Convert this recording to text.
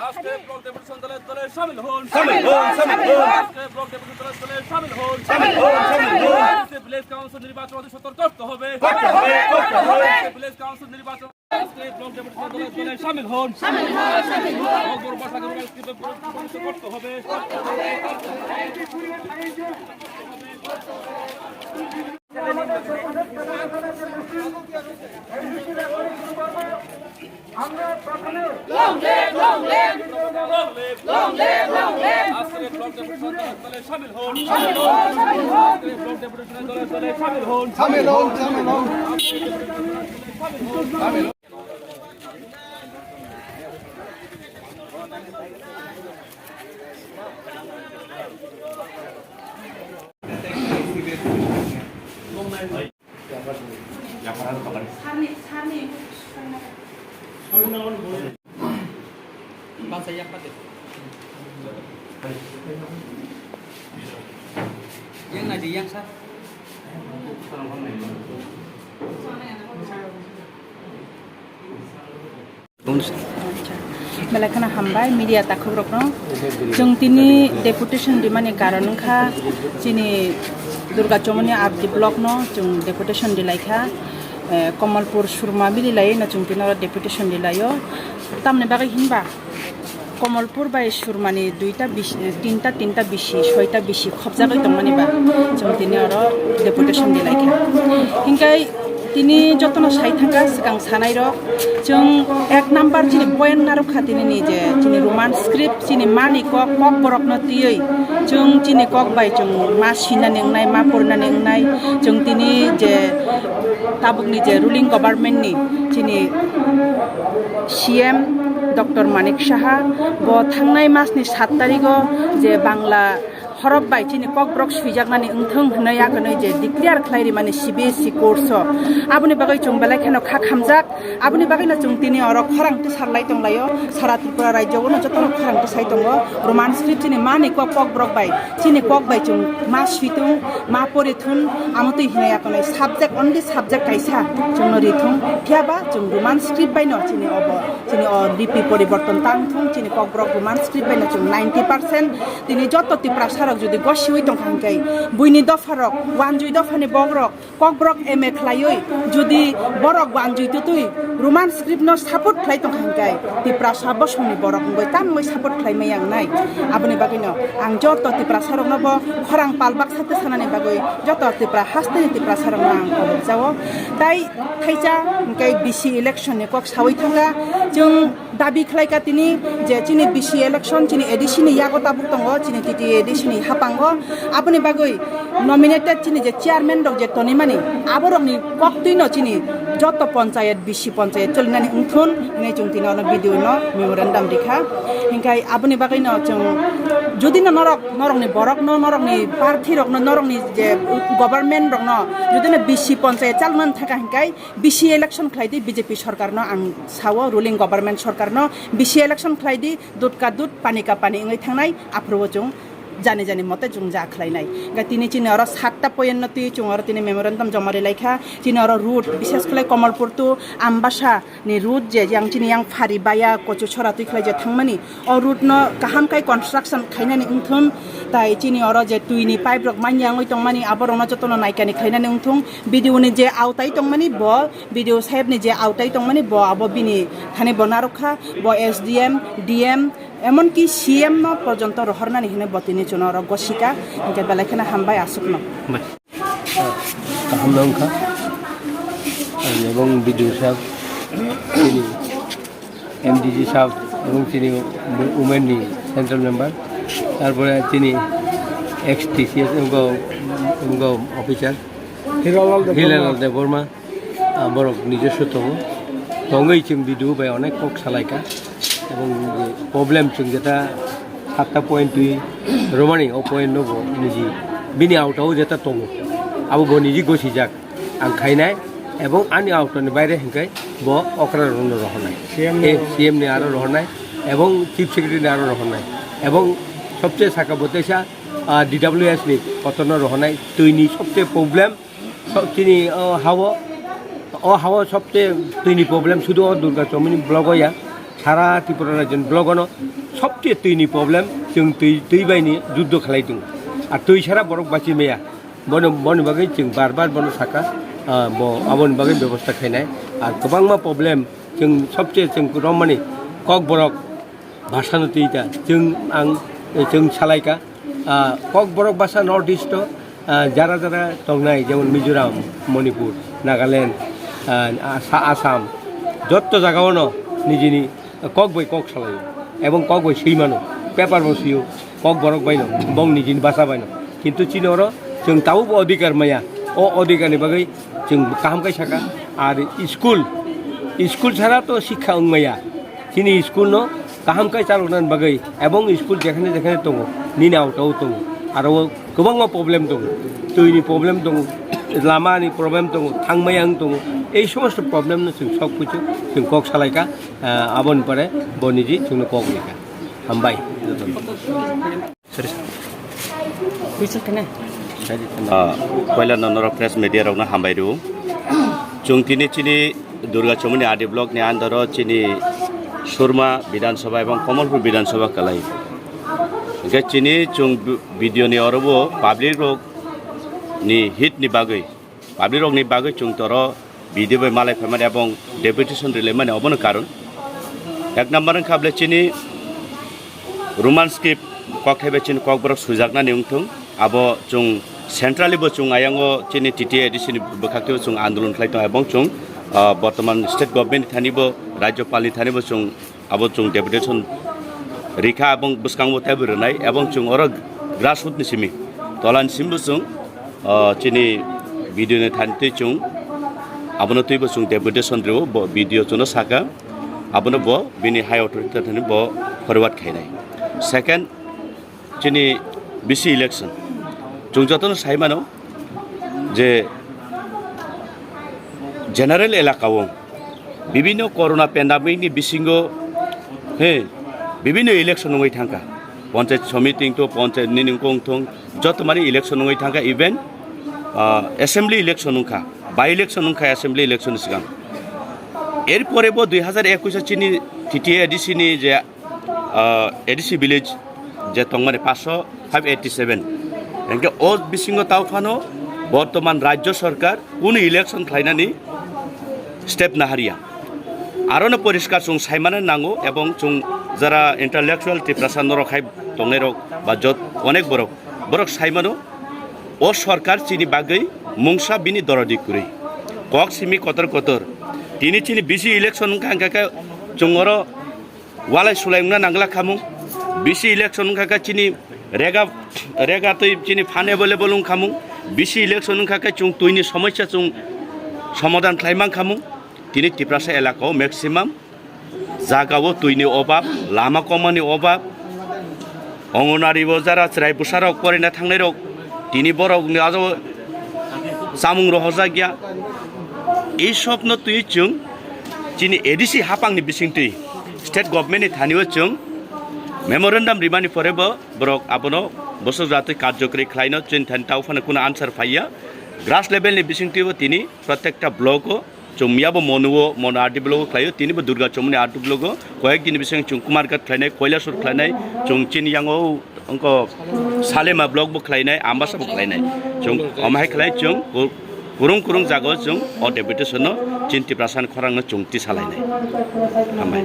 আজকে block deputation দলে শামিল হন আজকে ব্লক ডেপুটেশন দলে শামিল হন ভিলেজ কাউন্সিল নির্বাচন অতি সত্বর করতে হবে ভিলেজ কাউন্সিল নির্বাচন আজকে ব্লক ডেপুটেশন দলে শামিল হন বড় ভাষা করতে হবে আমরা প্রথমে আজকে ব্লক ডেপুটেশন দলে শামিল হন ব্লক ডেপুটেশন দলে শামিল হন Bangsa yang pada yang nanti yang sah Malakana hambai media takubrokno jong tini deputation di mani karon kha chini Durgachowmuhani abdi block no jong deputation di laikha Kamalpur surma bili lai na jong tino deputation di layo tamne bagai hinba Kamalpur bai surmani tinta bishi soita bishi khobjagai tongmani ba jong tini oro deputation di laikha hingkai tini jotono sai thangka sikang sanai ro jong ek number chini point naru khatini ni je chini roman script chini mani kok borok no tioi jong chini kok bai jong ma sina nengnai ma purna nengnai jong tini je tabuk ni je ruling government ni chini CM Dr. Manik Saha bo thangnai mas ni 7 tarikh je bangla horop bai chini kok brok suijakmani ungthung hnaya kanoi je declare khlairi mani CBSC course abuni bagai chung belai khano kha khamjak abuni bagai na chung tini oro khorang ti sarlai tonglayo sara Tripura rajyo no jotono khorang ti sai tongo roman script chini mani kok brok bai chini kok bai chung ma suitung ma porithun amutui hnaya kanoi subject only subject kaisa chung no rithung thiaba chung roman script bai no chini obo chini o lipi poriborton tangthung chini kok brok roman script bai no chung 90% tini joto Tipra যদি গসিউই তংখাঙ্কাই বুইনি দফারক ওয়ানজুই দফানি বগরক Kokborok MA খ্লাইই যদি বরক ওয়ানজুই তুই Roman script ন support খ্লাই তংখাঙ্কাই Tipra সাবসমনি বরক গই তামই support খ্লাইমাই আং নাই আবনি বাগৈ ন আং যত Tipra সারক নব খরাং পালবাক সাতে সানানি বাগৈ যত Tipra হাস্তেনি Tipra সারক আং যাও তাই খাইজা কাই বিসি ইলেকশন নি কক সাউই থাঙ্গা जों দাবি খ্লাইকা তিনি যে চিনি বিসি ইলেকশন চিনি এডিশনি ইয়াগতা বুকতঙ্গ চিনি টিটি এডিশনি হাপাঙ্গ আপনি বাগৈ নমিনেটেড চিনি যে চেয়ারম্যান রক যে তনিমানি আবরকনি ককতুইনো চিনি যত পঞ্চায়েত বিসি পঞ্চায়েত চলিনানি উংথুন নে जों তিন অন ভিডিও ন মেমোরেন্ডাম রেখা হিংকাই আপনি বাগৈ ন जों যদি না নরকনি বরক ন নরকনি প্রার্থী রক ন নরকনি যে গভর্নমেন্ট রক ন যদি না বিসি পঞ্চায়েত চালমান থাকা হিংকাই বিসি ইলেকশন খ্লাইদি বিজেপি সরকার ন আং সাও রুলিং গভর্নমেন্ট সরকার ন বিসি ইলেকশন খ্লাইদি দুধ কা দুধ পানি কা পানি ইংই থাंनाय আপ্রুভ जों জানি জানি মতে जों জাখলাইনাই গা তিনি চিনি অর 7টা পয়েন্নতি जों অর তিনি মেমোরেন্ডাম জমারে লাইখা চিনি অর রুট বিশেষ করে কমলপুর টু আমবাসা নি রুট যে yang চিনি yang ফারি বায়া কচু ছড়া তুই খাই যে থাংমানি অ রুট ন কাহাম কাই কনস্ট্রাকশন খাইনানি উংথুন তাই চিনি অর যে তুইনি পাইপ রক মানয়াং ওই তংমানি আবার অন যতন নাইকানি খাইনানি উংথুং ভিডিওনি যে আউটাই তংমানি ব ভিডিও সাহেবনি যে আউটাই তংমানি ব আবো বিনি থানি বনারখা ব SDM DM এমনকি সিএম পর্যন্ত রহরনা নিহিনে বতিনি চুনর গসিকা ইনকে বেলাইখানা হামবাই আসুকন হামদাংখা এবং বিডিও সাহেব তিনি এমডিজি সাহেব এবং তিনি উমেননি সেন্ট্রাল মেম্বার তারপরে তিনি XTCS অফিসার হিলালাল দেববর্মা বড় নিজস্ব তম দঙ্গই চিং বিডিও বাই অনেক কক সালাইকা এবং প্রবলেম जों যেটা 7টা পয়েন্ট তুই রোমানি ও পয়েন্ট নব নিজি বিনি আউটাও যেটা দङ আবো ব নিজি গসি যাক আং খাইনাই এবং আনি আউটনি বাইরে হেंखाय ব অকরা রন রহনাই সিএম নি আরো রহনাই এবং চিফ সেক্রেটারি নি আরো রহনাই এবং সবচেয়ে সাকা বতেসা DWS নি কতন রহনাই তুইনি সবচেয়ে প্রবলেম সবচিনি হাওয়া সবচেয়ে তুইনি প্রবলেম শুধু দুর্গাচৌমুহনি ব্লক হইয়া सारा त्रिपुरा राज्य ब्लगनो सबसे तैनि प्रब्लेम जों दै बायनि जुद्ध खालायदों आरो दै सारा बरक बासि मैया बन बागै जों बार बन साका आबन बागै बेबस्था खायनाय आरो गोबां प्रब्लेम जों सबसे जों रमानि कक बरक भाषानो तैता जों सालायका कक बरक भाषा नर्थ इस्ट जारा दंनाय जेमन मिजोराम मणिपुर नागालैंड आसाम जत्त जागावनो निजिनि कक बै कक सालायो एवं कक बै सैमानो पेपार बसियो कक बरक बायनो बं निजिनि भाषा बायनो किन्तु चिनर जों ताबो अधिकार माया अधिकारनि बागै जों काहामखाय साका आरो स्कुल सारा तो शिक्षा माया चिनि स्कुल न काहामखाय चालनानि बागै एवं स्कुल जेखाने दङ निनि आवटाव दङ आरो गोबां प्रब्लेम दङ दैनि प्रब्लेम दङ लामानि प्रब्लेम दङ थांमाया दङ এই সমস্ত প্রবলেম जों सब কিছু जों कक सालायका आबन पारे बनिजि जोंनो कक लेखा हामबाय पहिला ननर प्रेस मिडिया रावना हामबायरु जों चिनि दुर्गाचौमुहनि आदि ब्लक नि आन्दार चिनि सुरमा विधानसभा एवं कमलपुर विधानसभा कलाई के चिनि जों भिडियो नि अरबो पब्लिक रक नि हिट नि बागै पब्लिक रक नि बागै जों तर भिडियो बै मालाय फेमान एवं डेपुटेशन रिले माने अबन कारण एक नम्बर खाबले चिनि रोमान स्क्रिप्ट कक थाइबे चिनि कक बरक सुजागना निउंथुं आबो जों सेंट्रली बो जों आयांगो चिनि टीटी एडिशन बखाक्ति जों आंदोलन खालायदों एवं जों बर्तमान स्टेट गवर्नमेंट थानिबो राज्यपालनि थानिबो जों आबो जों डेपुटेशन रिखा एवं बुसकांबो थाइबोरनाय एवं जों अर ग्रासरूट निसिमि तलानसिमबो जों चिनि भिडियो नि थान्ति जों आबनो तैबो जों डेपुटेशन रिव भिडियो जोनो साका आबनो बो बिनि हाई अथॉरिटी थानि बो फरवार्ड खायनाय सेकेंड चिनि बीसी इलेक्शन जों जतन साइमानो जे जनरल एलाकाव विभिन्न कोरोना पेंडेमिक नि बिसिंगो हे विभिन्न इलेक्शन नङै थांका पंचायत समिति तो पंचायत नि निंकं थं जत माने इलेक्शन नङै थांका इवेन असेंबली इलेक्शन नंखा बाय इलेक्शन नंखा असेंबली इलेक्शन सिगां एर परेबो 2021 चिनि टीटी एडिसी नि जे एडिसी विलेज जे तंगमाने 587 एंके ओ बिसिंगो तावफानो बर्तमान राज्य सरकार कोन इलेक्शन खालायनानै स्टेप नाहारिया आरोनो परिष्कार जों सायमानो नांगौ एवं जों जरा इंटेलेक्चुअल टिप्रासा नरखाय दंनाय रक बा जत अनेक बरक सायमानो ओ सरकार चिनि बागै मुंसा बिनि दरदि कुरै कक सिमि कतर तिनि चिनि बिसि इलेक्शन खांका जोंरो वालाय सुलायना नांगला खामु बिसि इलेक्शन खांका चिनि रेगा तै चिनि फान एवेलेबल खामु बिसि इलेक्शन खांका जों तैनि समस्या जों समाधान खालायमां खामु तिनि टिप्रासा एलाकाव मैक्सिमाम जागावो तैनि अभाब लामा कमानि अभाब अंगनारि बजारा राय बुसाराव फरायना थांनाय रक तिनि बरकनि आजो सामुं रहजा गया এই স্বপ্ন তুই जों চিনি এডিসি হাপাंनि बिसिं তুই स्टेट गवर्नमेंटनि थानिबो जों मेमोरेंडम रिमानि फरेबो बरक आबनो बसो जाते कार्यक्रम खालायनो चिन थानताव फानो कुना आन्सार फाइया ग्रास लेवलनि बिसिं तुइबो तिनि प्रत्येकटा ब्लको जों मियाबो मन आर्टि ब्लको खालायो तिनिबो दुर्गाचौमुहनि आर्टि ब्लको कयेक दिन बिसिं जों कुमारघाट खालायनाय कयलासुर खालायनाय जों चिनियांगो अंको सालेमा ब्लकबो खालायनाय आम्बासाबो खालायनाय जों अमाहाय खालाय जों कुरुं जागो जों अ डेपुटेशन चिन टिप्रासान खरांनो जों ति सालायनाय हामबाय।